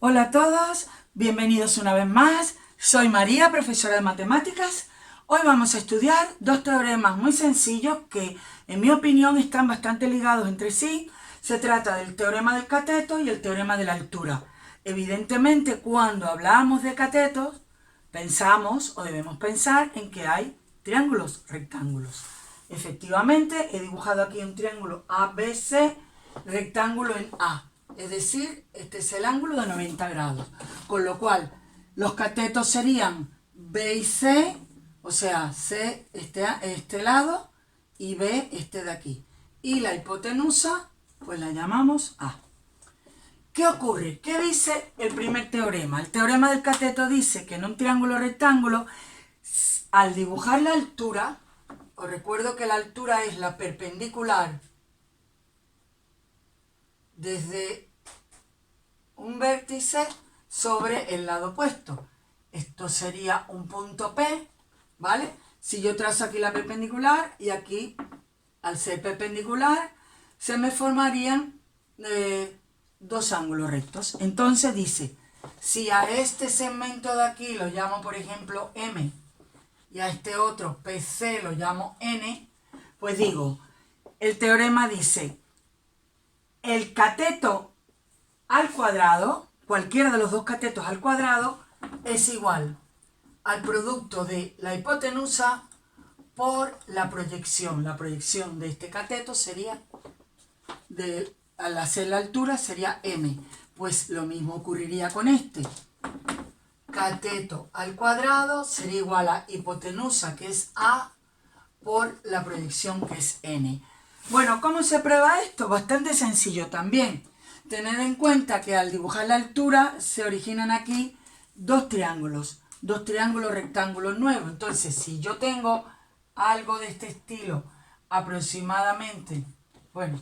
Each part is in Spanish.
Hola a todos, bienvenidos una vez más. Soy María, profesora de matemáticas. Hoy vamos a estudiar dos teoremas muy sencillos que, en mi opinión, están bastante ligados entre sí. Se trata del teorema del cateto y el teorema de la altura. Evidentemente, cuando hablamos de catetos, pensamos o debemos pensar en que hay triángulos rectángulos. Efectivamente, he dibujado aquí un triángulo ABC, rectángulo en A. Es decir, este es el ángulo de 90 grados. Con lo cual, los catetos serían B y C, o sea, C este lado y B este de aquí. Y la hipotenusa, pues la llamamos A. ¿Qué ocurre? ¿Qué dice el primer teorema? El teorema del cateto dice que en un triángulo rectángulo, al dibujar la altura, os recuerdo que la altura es la perpendicular desde un vértice sobre el lado opuesto. Esto sería un punto P, ¿vale? Si yo trazo aquí la perpendicular y aquí, al ser perpendicular, se me formarían dos ángulos rectos. Entonces dice, si a este segmento de aquí lo llamo, por ejemplo, M, y a este otro PC lo llamo N, pues digo, el teorema dice, el cateto al cuadrado, cualquiera de los dos catetos al cuadrado, es igual al producto de la hipotenusa por la proyección. La proyección de este cateto sería, al hacer la altura, sería M. Pues lo mismo ocurriría con este. Cateto al cuadrado sería igual a hipotenusa, que es A, por la proyección, que es N. Bueno, ¿cómo se prueba esto? Bastante sencillo también. Tener en cuenta que al dibujar la altura se originan aquí dos triángulos rectángulos nuevos. Entonces, si yo tengo algo de este estilo aproximadamente, bueno,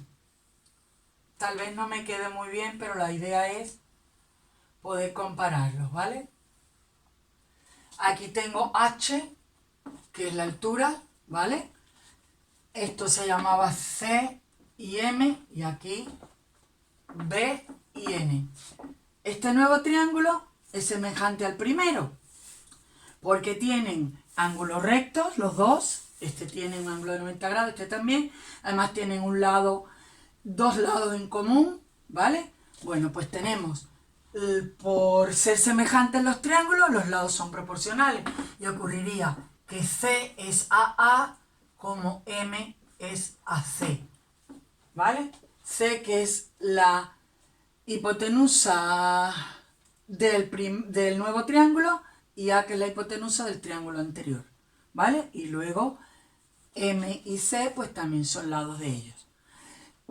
tal vez no me quede muy bien, pero la idea es poder compararlos, ¿vale? Aquí tengo H, que es la altura, ¿vale? Esto se llamaba C y M, y aquí B y N. Este nuevo triángulo es semejante al primero, porque tienen ángulos rectos los dos. Este tiene un ángulo de 90 grados, este también. Además tienen dos lados en común, ¿vale? Bueno, pues tenemos, por ser semejantes los triángulos, los lados son proporcionales. Y ocurriría que C es AA como M es AC, ¿vale? C, que es la hipotenusa del nuevo triángulo, y A, que es la hipotenusa del triángulo anterior, ¿vale? Y luego M y C pues también son lados de ellos.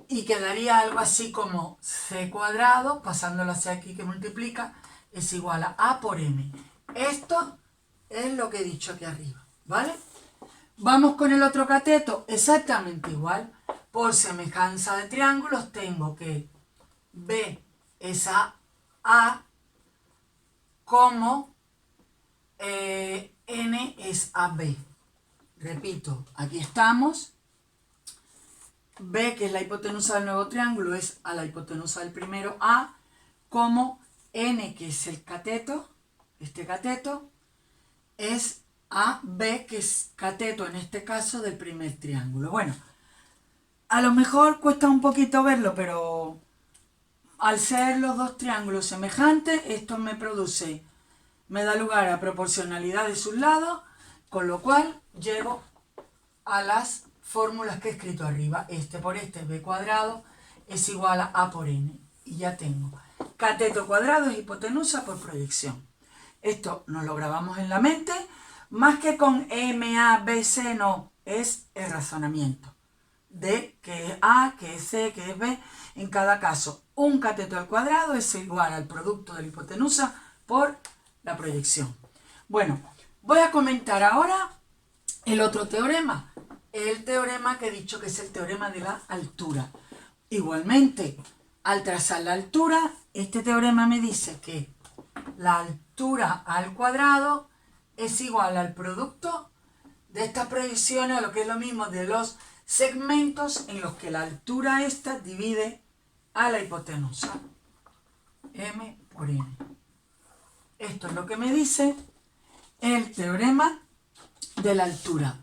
Y quedaría algo así como C cuadrado, pasándolo hacia aquí que multiplica, es igual a A por M. Esto es lo que he dicho aquí arriba, ¿vale? Vamos con el otro cateto, exactamente igual. Por semejanza de triángulos tengo que B es A como N es AB. Repito, aquí estamos. B, que es la hipotenusa del nuevo triángulo, es a la hipotenusa del primero A, como N, que es el cateto, este cateto, es a B, que es cateto en este caso del primer triángulo. Bueno, a lo mejor cuesta un poquito verlo, pero al ser los dos triángulos semejantes, esto me da lugar a proporcionalidad de sus lados, con lo cual llego a las fórmulas que he escrito arriba. Este por este, B cuadrado, es igual a A por N. Y ya tengo cateto cuadrado es hipotenusa por proyección. Esto nos lo grabamos en la mente, más que con M, A, B, C, no, es el razonamiento de que es A, que es C, que es B. En cada caso, un cateto al cuadrado es igual al producto de la hipotenusa por la proyección. Bueno, voy a comentar ahora el otro teorema, el teorema que he dicho que es el teorema de la altura. Igualmente, al trazar la altura, este teorema me dice que la altura al cuadrado es igual al producto de estas proyecciones, o lo que es lo mismo, de los segmentos en los que la altura esta divide a la hipotenusa. M por n. Esto es lo que me dice el teorema de la altura.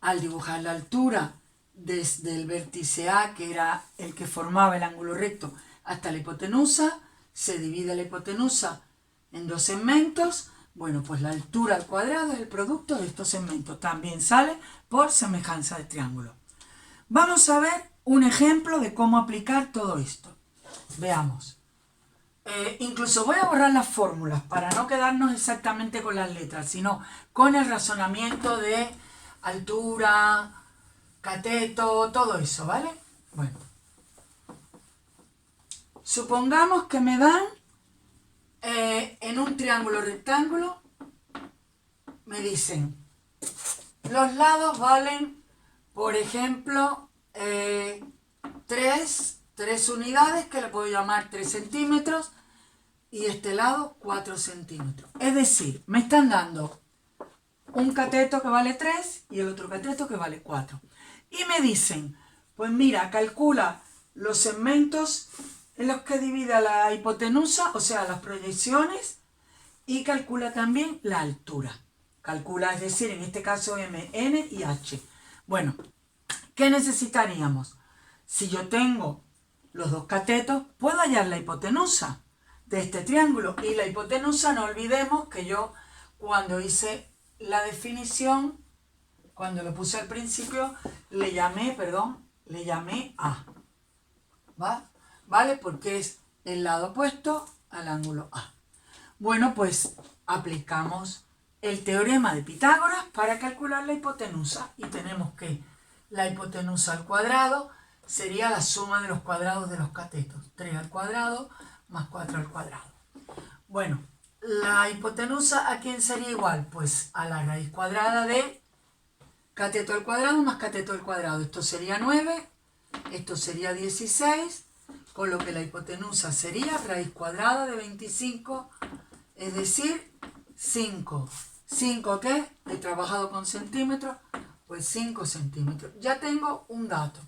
Al dibujar la altura desde el vértice A, que era el que formaba el ángulo recto, hasta la hipotenusa, se divide la hipotenusa en dos segmentos. Bueno, pues la altura al cuadrado es el producto de estos segmentos. También sale por semejanza de triángulo. Vamos a ver un ejemplo de cómo aplicar todo esto. Veamos. Incluso voy a borrar las fórmulas para no quedarnos exactamente con las letras, sino con el razonamiento de altura, cateto, todo eso, ¿vale? Bueno. Supongamos que me dan en un triángulo rectángulo, me dicen, los lados valen, por ejemplo, 3 unidades, que le puedo llamar 3 centímetros, y este lado 4 centímetros. Es decir, me están dando un cateto que vale 3 y el otro cateto que vale 4. Y me dicen, pues mira, calcula los segmentos en los que divide la hipotenusa, o sea, las proyecciones, y calcula también la altura. Calcula, es decir, en este caso M, N y H. Bueno, ¿qué necesitaríamos? Si yo tengo los dos catetos, puedo hallar la hipotenusa de este triángulo. Y la hipotenusa, no olvidemos que yo cuando hice la definición, cuando lo puse al principio, le llamé A. ¿Vale? Porque es el lado opuesto al ángulo A. Bueno, pues aplicamos el teorema de Pitágoras para calcular la hipotenusa. Y tenemos que la hipotenusa al cuadrado sería la suma de los cuadrados de los catetos. 3 al cuadrado más 4 al cuadrado. Bueno, la hipotenusa, ¿a quién sería igual? Pues a la raíz cuadrada de cateto al cuadrado más cateto al cuadrado. Esto sería 9, esto sería 16, con lo que la hipotenusa sería raíz cuadrada de 25, es decir, 5. ¿5 qué? He trabajado con centímetros, pues 5 centímetros. Ya tengo un dato,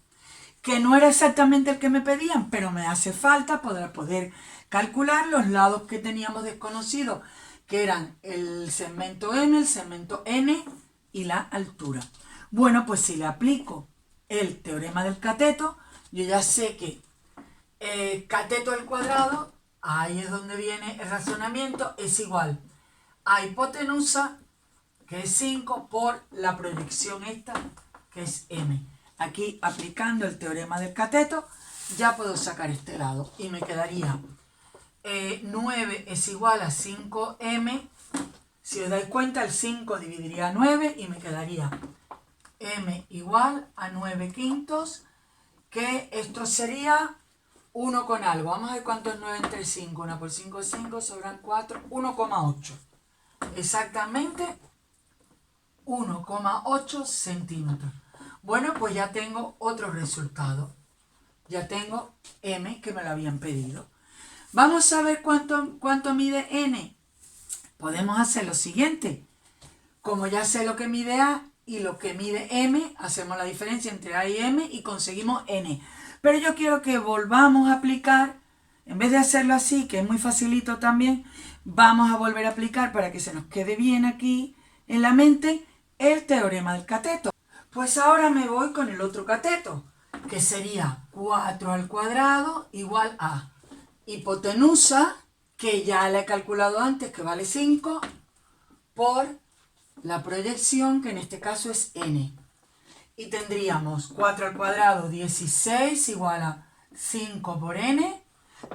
que no era exactamente el que me pedían, pero me hace falta poder calcular los lados que teníamos desconocidos, que eran el segmento M, el segmento N y la altura. Bueno, pues si le aplico el teorema del cateto, yo ya sé que cateto al cuadrado, ahí es donde viene el razonamiento, es igual a hipotenusa, que es 5, por la proyección esta, que es M. Aquí, aplicando el teorema del cateto, ya puedo sacar este lado y me quedaría 9 es igual a 5M. Si os dais cuenta, el 5 dividiría 9 y me quedaría M igual a 9 quintos, que esto sería 1 con algo. Vamos a ver cuánto es 9 entre 5. 1 por 5 es 5, sobran 4, 1,8. Exactamente 1,8 centímetros. Bueno, pues ya tengo otro resultado. Ya tengo M, que me lo habían pedido. Vamos a ver cuánto mide N. Podemos hacer lo siguiente. Como ya sé lo que mide A y lo que mide M, hacemos la diferencia entre A y M y conseguimos N. Pero yo quiero que volvamos a aplicar, en vez de hacerlo así, que es muy facilito también, vamos a volver a aplicar para que se nos quede bien aquí en la mente el teorema del cateto. Pues ahora me voy con el otro cateto, que sería 4 al cuadrado igual a hipotenusa, que ya la he calculado antes, que vale 5, por la proyección, que en este caso es N. Y tendríamos 4 al cuadrado, 16, igual a 5 por N,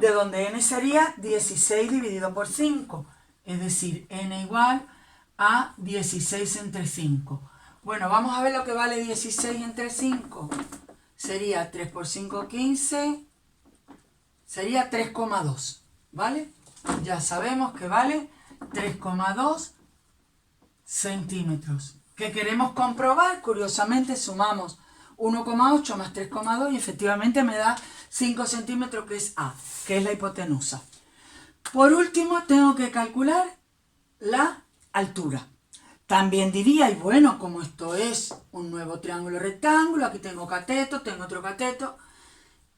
de donde N sería 16 dividido por 5, es decir, N igual a 16 entre 5. Bueno, vamos a ver lo que vale 16 entre 5. Sería 3 por 5, 15. Sería 3,2. ¿Vale? Ya sabemos que vale 3,2 centímetros. ¿Qué queremos comprobar? Curiosamente sumamos 1,8 más 3,2 y efectivamente me da 5 centímetros, que es A, que es la hipotenusa. Por último, tengo que calcular la altura. También diría, y bueno, como esto es un nuevo triángulo rectángulo, aquí tengo cateto, tengo otro cateto,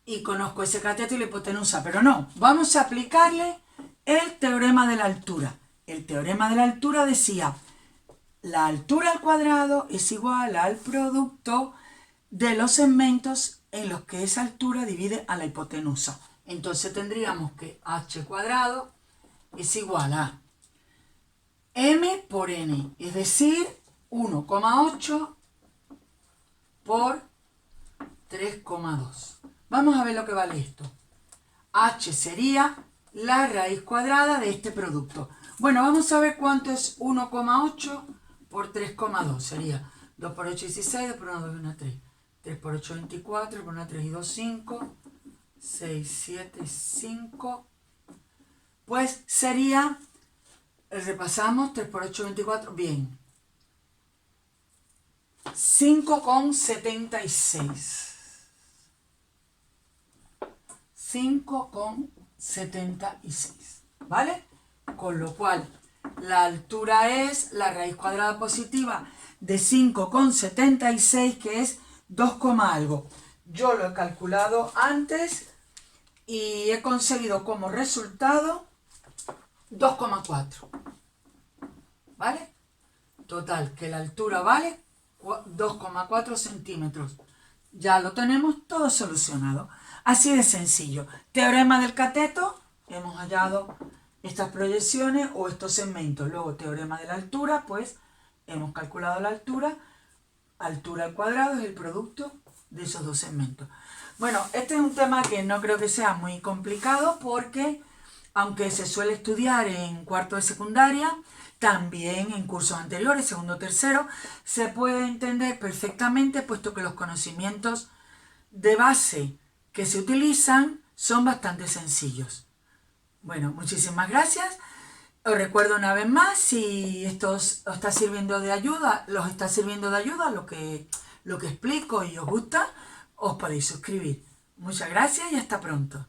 y conozco ese cateto y la hipotenusa, pero no, vamos a aplicarle el teorema de la altura. El teorema de la altura decía, la altura al cuadrado es igual al producto de los segmentos en los que esa altura divide a la hipotenusa. Entonces tendríamos que h cuadrado es igual a m por n, es decir, 1,8 por 3,2. Vamos a ver lo que vale esto. H sería la raíz cuadrada de este producto. Bueno, vamos a ver cuánto es 1,8 por 3,2. Sería 2 por 8, 16, 2 por 1, 2 y 1, 3. 3 por 8, 24, 3 por 1, 3 y 2, 5. 6, 7, 5. Pues sería, repasamos, 3 por 8, 24, bien. 5,76. 5,76, ¿vale? Con lo cual, la altura es la raíz cuadrada positiva de 5,76, que es 2, algo. Yo lo he calculado antes y he conseguido como resultado 2,4, ¿vale? Total, que la altura vale 2,4 centímetros. Ya lo tenemos todo solucionado. Así de sencillo. Teorema del cateto, hemos hallado estas proyecciones o estos segmentos. Luego teorema de la altura, pues hemos calculado la altura. Altura al cuadrado es el producto de esos dos segmentos. Bueno, este es un tema que no creo que sea muy complicado porque, aunque se suele estudiar en cuarto de secundaria, también en cursos anteriores, segundo, tercero, se puede entender perfectamente, puesto que los conocimientos de base que se utilizan son bastante sencillos. Bueno, muchísimas gracias. Os recuerdo una vez más, si esto os está sirviendo de ayuda, lo que explico y os gusta, os podéis suscribir. Muchas gracias y hasta pronto.